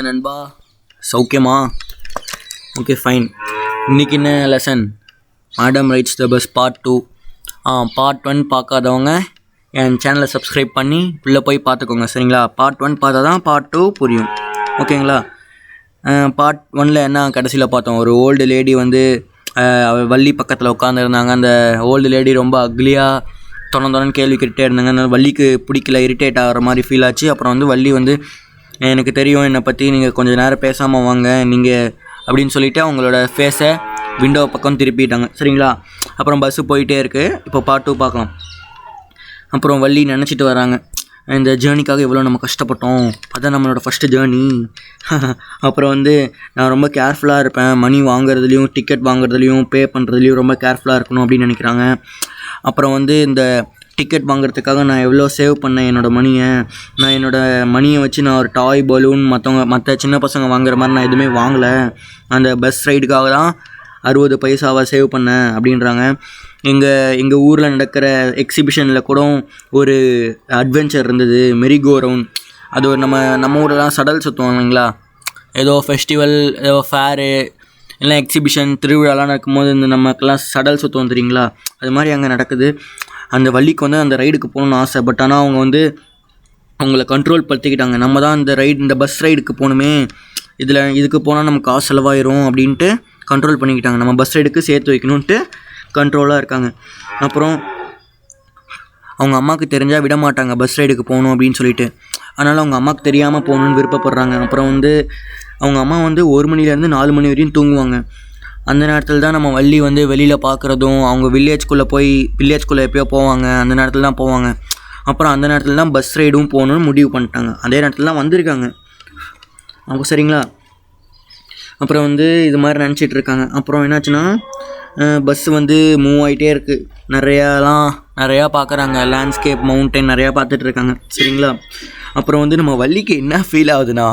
என்ன நண்பா, சௌக்கியமா? Okay fine. இன்றைக்கி என்ன lesson? Madam rights the bus part 2. Part 1 பார்க்காதவங்க என் சேனலை சப்ஸ்கிரைப் பண்ணி உள்ளே போய் பார்த்துக்கோங்க, சரிங்களா? பார்ட் 1 பார்த்தா தான் பார்ட் 2 புரியும், ஓகேங்களா? பார்ட் 1ல் என்ன கடைசியில் பார்த்தோம், ஒரு ஓல்டு லேடி வந்து வள்ளி பக்கத்தில் உட்காந்துருந்தாங்க. அந்த ஓல்டு லேடி ரொம்ப அக்லியாக தொணன்னு கேள்வி கேட்டுகிட்டே இருந்தாங்க. அதனால் வள்ளிக்கு பிடிக்கல, இரிட்டேட் ஆகிற மாதிரி ஃபீல் ஆச்சு. அப்புறம் வந்து வள்ளி வந்து எனக்கு தெரியும், என்னை பற்றி நீங்கள் கொஞ்சம் நேரம் பேசாமல் வாங்க நீங்கள் அப்படின்னு சொல்லிவிட்டு அவங்களோட ஃபேஸை விண்டோ பக்கம் திருப்பிட்டாங்க, சரிங்களா? அப்புறம் பஸ்ஸு போயிட்டே இருக்குது. இப்போ பார்ட் 2 பார்க்கலாம். அப்புறம் வள்ளி நினச்சிட்டு வராங்க, இந்த ஜேர்னிக்காக எவ்வளோ நம்ம கஷ்டப்பட்டோம், அதான் நம்மளோட ஃபஸ்ட்டு ஜேர்னி. அப்புறம் வந்து நான் ரொம்ப கேர்ஃபுல்லாக இருப்பேன், மணி வாங்குறதுலையும் டிக்கெட் வாங்குறதுலையும் பே பண்ணுறதுலையும் ரொம்ப கேர்ஃபுல்லாக இருக்கணும் அப்படின்னு நினைக்கிறாங்க. அப்புறம் வந்து இந்த டிக்கெட் வாங்குறதுக்காக நான் எவ்வளோ சேவ் பண்ணேன் என்னோடய மணியை, நான் என்னோடய மணியை வச்சு நான் ஒரு டாய் பலூன் மற்ற சின்ன பசங்க வாங்குற மாதிரி நான் எதுவுமே வாங்கலை, அந்த பஸ் ரைடுக்காக தான் 60 பைசாவை சேவ் பண்ணேன் அப்படின்றாங்க. எங்கள் ஊரில் நடக்கிற எக்ஸிபிஷனில் கூட ஒரு அட்வென்ச்சர் இருந்தது, மெரிகோ ரவுண்ட். அது ஒரு நம்ம ஊரெலாம் சடல் சுற்றுவாங்க இல்லைங்களா, ஏதோ ஃபெஸ்டிவல், ஏதோ ஃபேரு இல்லை எக்ஸிபிஷன் திருவிழாலாம் நடக்கும்போது இந்த நமக்கெல்லாம் சடல் சுற்றுவோம் தெரியுங்களா, அது மாதிரி அங்கே நடக்குது. அந்த வள்ளிக்கு வந்து அந்த ரைடுக்கு போகணுன்னு ஆசை. பட் ஆனால் அவங்க வந்து அவங்கள கண்ட்ரோல் படுத்திக்கிட்டாங்க. நம்ம தான் இந்த பஸ் ரைடுக்கு போகணுமே, இதுக்கு போனால் நமக்கு காசு செலவாயிரும் அப்படின்ட்டு கண்ட்ரோல் பண்ணிக்கிட்டாங்க. நம்ம பஸ் ரைடுக்கு சேர்த்து வைக்கணுன்ட்டு கண்ட்ரோலாக இருக்காங்க. அப்புறம் அவங்க அம்மாவுக்கு தெரிஞ்சால் விட மாட்டாங்க பஸ் ரைடுக்கு போகணும் அப்படின்னு சொல்லிட்டு. அதனால் அவங்க அம்மாவுக்கு தெரியாமல் போகணுன்னு விருப்பப்படுறாங்க. அப்புறம் வந்து அவங்க அம்மா வந்து 1 மணிலேருந்து 4 மணி வரையும் தூங்குவாங்க. அந்த நேரத்தில் தான் நம்ம வள்ளி வந்து வெளியில் பார்க்குறதும், அவங்க வில்லேஜ்குள்ளே எப்போயோ போவாங்க, அந்த நேரத்தில் தான் போவாங்க. அப்புறம் அந்த நேரத்தில் தான் பஸ் ரைடும் போகணுன்னு முடிவு பண்ணிட்டாங்க. அதே நேரத்தில் தான் வந்திருக்காங்க அவங்க, சரிங்களா? அப்புறம் வந்து இது மாதிரி நினச்சிட்டு இருக்காங்க. அப்புறம் என்னாச்சுன்னா பஸ்ஸு வந்து மூவ் ஆகிட்டே இருக்குது. நிறையா பார்க்குறாங்க, லேண்ட்ஸ்கேப், மவுண்டைன் நிறையா பார்த்துட்ருக்காங்க, சரிங்களா? அப்புறம் வந்து நம்ம வள்ளிக்கு என்ன ஃபீல் ஆகுதுன்னா,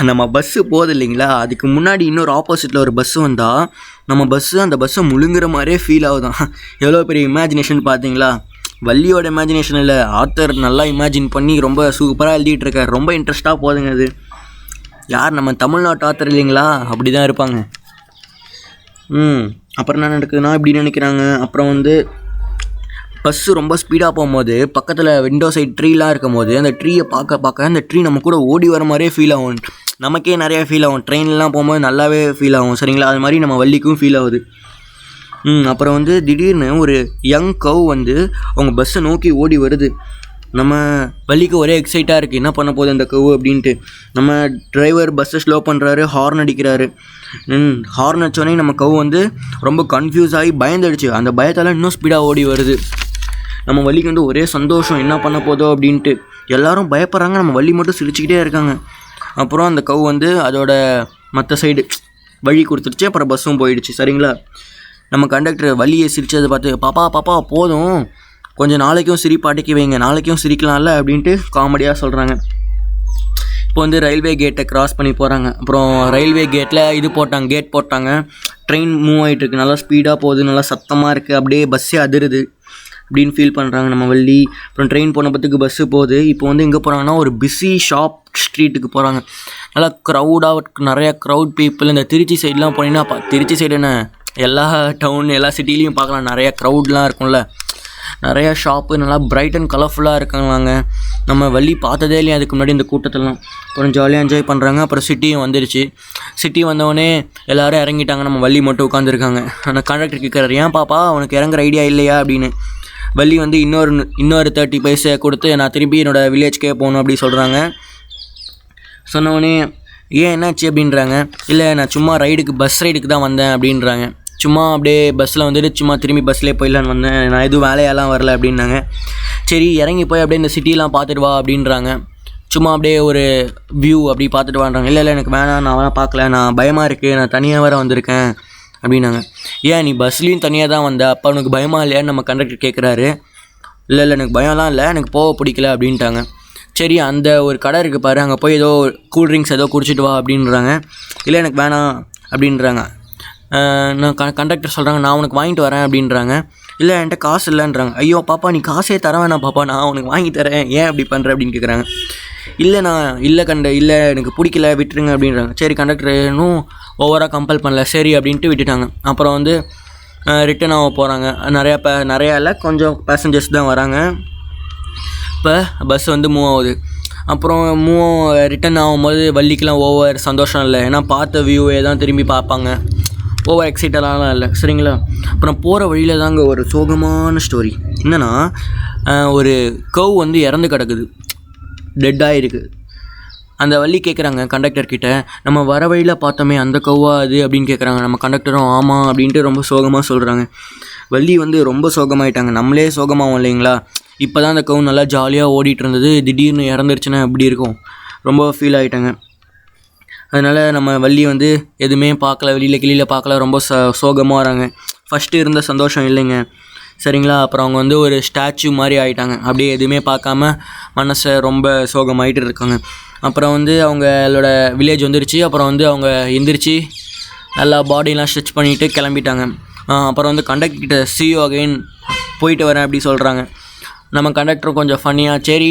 நம்ம பஸ்ஸு போகுது இல்லைங்களா, அதுக்கு முன்னாடி இன்னொரு ஆப்போசிட்டில் ஒரு பஸ்ஸு வந்தால் அந்த பஸ்ஸை முழுங்குற மாதிரியே ஃபீல் ஆகுதான். எவ்வளோ பெரிய இமேஜினேஷன் பார்த்தீங்களா? வள்ளியோட இமேஜினேஷன் இல்லை, ஆத்தர் நல்லா இமேஜின் பண்ணி ரொம்ப சூப்பராக எழுதிட்டு இருக்கார். ரொம்ப இன்ட்ரெஸ்ட்டாக போகுதுங்க அது. யார், நம்ம தமிழ்நாட்டு ஆத்தர் இல்லைங்களா, அப்படி தான் இருப்பாங்க. அப்புறம் என்ன நடக்குதுன்னா இப்படி நினைக்கிறாங்க. அப்புறம் வந்து பஸ்ஸு ரொம்ப ஸ்பீடாக போகும்போது பக்கத்தில் விண்டோ சைட் ட்ரீலாம் இருக்கும் போது அந்த ட்ரீயை பார்க்க அந்த ட்ரீ நம்ம கூட ஓடி வர மாதிரியே ஃபீல் ஆகும். நமக்கே நிறையா ஃபீல் ஆகும், ட்ரெயின்லாம் போகும்போது நல்லாவே ஃபீல் ஆகும், சரிங்களா? அது மாதிரி நம்ம வள்ளிக்கும் ஃபீல் ஆகுது. அப்புறம் வந்து திடீர்னு ஒரு யங் கவ் வந்து அவங்க பஸ்ஸை நோக்கி ஓடி வருது. நம்ம வள்ளிக்கு ஒரே எக்ஸைட்டாக இருக்குது, என்ன பண்ண போகுது அந்த கவ் அப்படின்ட்டு. நம்ம டிரைவர் பஸ்ஸை ஸ்லோ பண்ணுறாரு, ஹார்ன் அடிக்கிறாரு. ஹார்ன் அடித்தோடனே நம்ம கவ் வந்து ரொம்ப கன்ஃபியூஸ் ஆகி பயந்துடுச்சு. அந்த பயத்தால் இன்னும் ஸ்பீடாக ஓடி வருது. நம்ம வள்ளிக்கு வந்து ஒரே சந்தோஷம், என்ன பண்ண போதோ அப்படின்ட்டு. எல்லோரும் பயப்படுறாங்க, நம்ம வள்ளி மட்டும் சிரிச்சுக்கிட்டே இருக்காங்க. அப்புறம் அந்த கவ் வந்து அதோட மற்ற சைடு வழி கொடுத்துருச்சு. அப்புறம் பஸ்ஸும் போயிடுச்சு, சரிங்களா? நம்ம கண்டக்டர் வள்ளியை சிரிச்சதை பார்த்து, பாப்பா போதும், கொஞ்சம் நாளைக்கும் சிரிப்பாட்டிக்கு வைங்க, நாளைக்கும் சிரிக்கலாம்ல அப்படின்ட்டு காமெடியாக சொல்கிறாங்க. இப்போ வந்து ரயில்வே கேட்டை க்ராஸ் பண்ணி போகிறாங்க. அப்புறம் ரயில்வே கேட்டில் கேட் போட்டாங்க. ட்ரெயின் மூவ் ஆகிட்டுருக்கு, நல்லா ஸ்பீடாக போகுது, நல்லா சத்தமாக இருக்குது, அப்படியே பஸ்ஸே அதிருது அப்படின்னு ஃபீல் பண்ணுறாங்க நம்ம வள்ளி. அப்புறம் ட்ரெயின் போன பத்துக்கு பஸ்ஸு போகுது. இப்போ வந்து எங்கே போகிறாங்கன்னா ஒரு பிஸி ஷாப் ஸ்ட்ரீட்டுக்கு போகிறாங்க. நல்லா நிறையா க்ரௌட் பீப்புள். இந்த திருச்சி சைட்லாம் போனீங்கன்னா, திருச்சி சைடு என்ன எல்லா டவுன் எல்லா சிட்டிலையும் பார்க்கலாம், நிறையா க்ரௌட்லாம் இருக்கும்ல, நிறையா ஷாப்பு நல்லா பிரைட் அண்ட் கலர்ஃபுல்லாக இருக்காங்களாங்க. நம்ம வள்ளி பார்த்ததே இல்லையா அதுக்கு முன்னாடி இந்த கூட்டத்திலாம். அப்புறம் ஜாலியாக என்ஜாய் பண்ணுறாங்க. அப்புறம் சிட்டியும் வந்துருச்சு. சிட்டி வந்தவொடனே எல்லோரும் இறங்கிட்டாங்க, நம்ம வள்ளி மட்டும் உட்காந்துருக்காங்க. ஆனால் கண்டக்டர் கேட்குறாரு, ஏன் பாப்பா உனக்கு இறங்குற ஐடியா இல்லையா அப்படின்னு. வள்ளி வந்து இன்னொரு 30 பைசா கொடுத்து நான் திரும்பி என்னோடய வில்லேஜ்க்கே போகணும் அப்படி சொல்கிறாங்க. சொன்னவொடனே ஏன் என்னாச்சு அப்படின்றாங்க. இல்லை நான் சும்மா பஸ் ரைடுக்கு தான் வந்தேன் அப்படின்றாங்க. சும்மா அப்படியே பஸ்ஸில் வந்துட்டு சும்மா திரும்பி பஸ்லேயே போயிடலான்னு வந்தேன், நான் எதுவும் வேலையெல்லாம் வரல அப்படின்னாங்க. சரி இறங்கி போய் அப்படியே இந்த சிட்டிலாம் பார்த்துட்டு வா அப்படின்றாங்க. சும்மா அப்படியே ஒரு வியூ அப்படி பார்த்துட்டு வான்றாங்க. இல்லை எனக்கு வேணாம், நான் வேணால் பார்க்கல, நான் பயமாக இருக்குது, நான் தனியாக வேறு வந்திருக்கேன் அப்படின்னாங்க. ஏன் நீ பஸ்லேயும் தனியாக தான் வந்த, அப்போ உனக்கு பயமாக இல்லையான்னு நம்ம கண்டக்டர் கேட்குறாரு. இல்லை எனக்கு பயம்லாம் இல்லை, எனக்கு போக பிடிக்கல அப்படின்ட்டாங்க. சரி அந்த ஒரு கடை இருக்குது பாரு, அங்கே போய் ஏதோ கூல்ட்ரிங்க்ஸ் ஏதோ குடிச்சிட்டு வா அப்படின்றாங்க. இல்லை எனக்கு வேணாம் அப்படின்றாங்க. நான் கண்டக்டர் சொல்கிறாங்க, நான் உனக்கு வாங்கிட்டு வரேன் அப்படின்றாங்க. இல்லை என்கிட்ட காசு இல்லைன்றாங்க. ஐயோ பாப்பா நீ காசே தர வேணாம் பாப்பா, நான் உனக்கு வாங்கி தரேன், ஏன் அப்படி பண்ணுற அப்படின்னு கேட்குறாங்க. இல்லை எனக்கு பிடிக்கல விட்டுருங்க அப்படின்றாங்க. சரி கண்டக்டரும் ஓவராக கம்பல் பண்ணல, சரி அப்படின்ட்டு விட்டுட்டாங்க. அப்புறம் வந்து ரிட்டன் ஆக போகிறாங்க. நிறையா இல்லை, கொஞ்சம் பேசஞ்சர்ஸ் தான் வராங்க. இப்போ பஸ் வந்து மூவ் ஆகுது. அப்புறம் ரிட்டன் ஆகும்போது வள்ளிக்கெலாம் ஓவர் சந்தோஷம் இல்லை, ஏன்னா பார்த்த வியூவே தான் திரும்பி பார்ப்பாங்க. ஓவர் எக்ஸைட்டடாலாம் இல்லை, சரிங்களா. அப்புறம் போகிற வழியில் தாங்க ஒரு சோகமான ஸ்டோரி. என்னென்னா, ஒரு கவ் வந்து இறந்து கிடக்குது, டெட்டாக இருக்குது. அந்த வள்ளி கேட்குறாங்க கண்டக்டர்கிட்ட, நம்ம வர வழியில் பார்த்தோமே அந்த கவ்வா அது அப்படின்னு கேட்குறாங்க. நம்ம கண்டக்டரும் ஆமாம் அப்படின்ட்டு ரொம்ப சோகமாக சொல்கிறாங்க. வள்ளி வந்து ரொம்ப சோகமாயிட்டாங்க. நம்மளே சோகமாகும் இல்லைங்களா. இப்போ தான் அந்த கவு நல்லா ஜாலியாக ஓடிட்டு இருந்தது, திடீர்னு இறந்துருச்சுன்னா எப்படி இருக்கும், ரொம்ப ஃபீல் ஆகிட்டாங்க. அதனால் நம்ம வள்ளி வந்து எதுவுமே பார்க்கல, வெளியில் பார்க்கல, ரொம்ப சோகமாக வராங்க. ஃபஸ்ட்டு இருந்த சந்தோஷம் இல்லைங்க, சரிங்களா. அப்புறம் அவங்க வந்து ஒரு ஸ்டாச்சு மாதிரி ஆகிட்டாங்க, அப்படியே எதுவுமே பார்க்காம மனசை ரொம்ப சோகமாகிட்டு இருக்காங்க. அப்புறம் வந்து அவங்களோட வில்லேஜ் வந்துருச்சு. அப்புறம் வந்து அவங்க எந்திரிச்சு நல்லா பாடியெலாம் ஸ்ட்ரெச் பண்ணிவிட்டு கிளம்பிட்டாங்க. அப்புறம் வந்து கண்டக்டர்கிட்ட see you again, போயிட்டு வரேன் அப்படி சொல்கிறாங்க. நம்ம கண்டக்டரும் கொஞ்சம் ஃபன்னியாக, சரி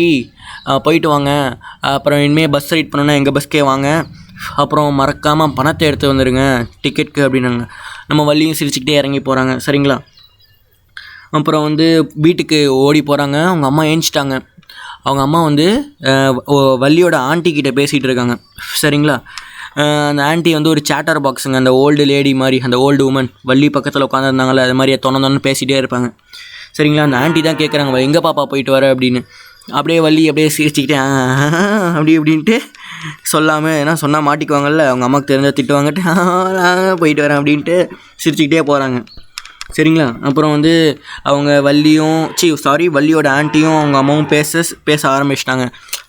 போயிட்டு வாங்க, அப்புறம் இனிமேல் பஸ் ரைட் பண்ணணுன்னா எங்கள் பஸ்க்கே வாங்க, அப்புறம் மறக்காமல் பணத்தை எடுத்து வந்துடுங்க டிக்கெட்டுக்கு அப்படின்னாங்க. நம்ம வள்ளியும் சிரிச்சுக்கிட்டே இறங்கி போகிறாங்க, சரிங்களா. அப்புறம் வந்து வீட்டுக்கு ஓடி போகிறாங்க. அவங்க அம்மா ஏஞ்சிட்டாங்க. அவங்க அம்மா வந்து வள்ளியோட ஆண்டிக்கிட்ட பேசிகிட்டு இருக்காங்க, சரிங்களா. அந்த ஆண்டி வந்து ஒரு சேட்டர் பாக்ஸுங்க, அந்த ஓல்டு லேடி மாதிரி, அந்த ஓல்டு உமன் வள்ளி பக்கத்தில் உட்காந்துருந்தாங்களே அது மாதிரியே தொண்ணு பேசிகிட்டே இருப்பாங்க, சரிங்களா. அந்த ஆண்டி தான் கேட்குறாங்க, எங்கே பாப்பா போயிட்டு வர அப்படின்னு. அப்படியே வள்ளி அப்படியே சிரிச்சுக்கிட்டே அப்படின்ட்டு சொல்லாமல், ஏன்னா சொன்னால் மாட்டிக்குவாங்கல்ல, அவங்க அம்மாவுக்கு தெரிஞ்சால் திட்டுவாங்கட்டு, போயிட்டு வரேன் அப்படின்ட்டு சிரிச்சுக்கிட்டே போகிறாங்க, சரிங்களா. அப்புறம் வந்து அவங்க வள்ளியோட ஆண்டியும் அவங்க அம்மாவும் பேச ஆரம்பிச்சிட்டாங்க.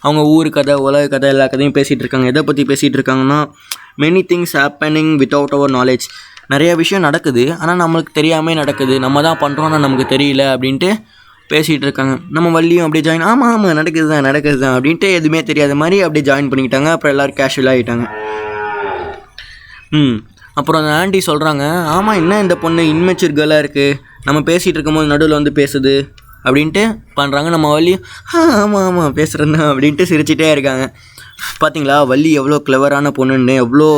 அவங்க ஊர் கதை, உலக கதை, எல்லா கதையும் பேசிகிட்டு இருக்காங்க. எதை பற்றி பேசிகிட்டு இருக்காங்கன்னா, மெனி திங்ஸ் ஹேப்பனிங் வித்தவுட் அவர் நாலேஜ். நிறைய விஷயம் நடக்குது, ஆனால் நம்மளுக்கு தெரியாமல் நடக்குது, நம்ம தான் பண்ணுறோன்னா நமக்கு தெரியல அப்படின்ட்டு பேசிகிட்டு இருக்காங்க. நம்ம வள்ளியும் அப்படியே ஜாயின், ஆமாம் நடக்குது தான் அப்படின்ட்டு எதுவுமே தெரியாத மாதிரி அப்படியே ஜாயின் பண்ணிக்கிட்டாங்க. அப்புறம் எல்லோரும் கேஷுவலாக ஆகிட்டாங்க. அப்புறம் அந்த ஆண்டி சொல்கிறாங்க, ஆமாம் என்ன இந்த பொண்ணு இன்மெச்சூர் கேர்ளாக இருக்குது, நம்ம பேசிகிட்டு இருக்கும்போது நடுவில் வந்து பேசுது அப்படின்ட்டு பண்ணுறாங்க. நம்ம வள்ளி ஆமாம் பேசுகிறேன்னா அப்படின்ட்டு சிரிச்சிட்டே இருக்காங்க. பார்த்தீங்களா வள்ளி எவ்வளோ கிளவரான பொண்ணுன்னு, எவ்வளோ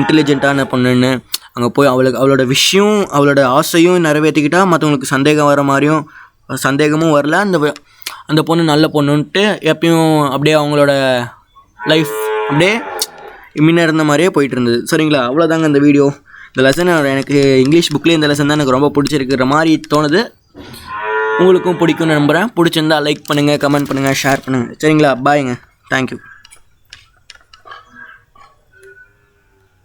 இன்டெலிஜென்ட்டான பொண்ணுன்னு. அங்கே போய் அவளோட விஷயம், அவளோட ஆசையும் நிறைவேற்றிக்கிட்டா மற்றவங்களுக்கு சந்தேகம் வர மாதிரியும் சந்தேகமும் வரல. அந்த பொண்ணு நல்ல பொண்ணுன்ட்டு எப்பயும் அப்படியே அவங்களோட லைஃப் அப்படியே முன்ன இருந்த மாதிரியே போயிட்டு இருந்தது, சரிங்களா. அவ்வளோதாங்க இந்த வீடியோ. இந்த லெசன் எனக்கு இங்கிலீஷ் புக்லேயே இந்த லெசன் தான் எனக்கு ரொம்ப பிடிச்சிருக்கிற மாதிரி தோணுது. உங்களுக்கும் பிடிக்கும்னு நம்புகிறேன். பிடிச்சிருந்தா லைக் பண்ணுங்கள், கமெண்ட் பண்ணுங்கள், ஷேர் பண்ணுங்கள், சரிங்களா. பாய்ங்க, தேங்க்யூ.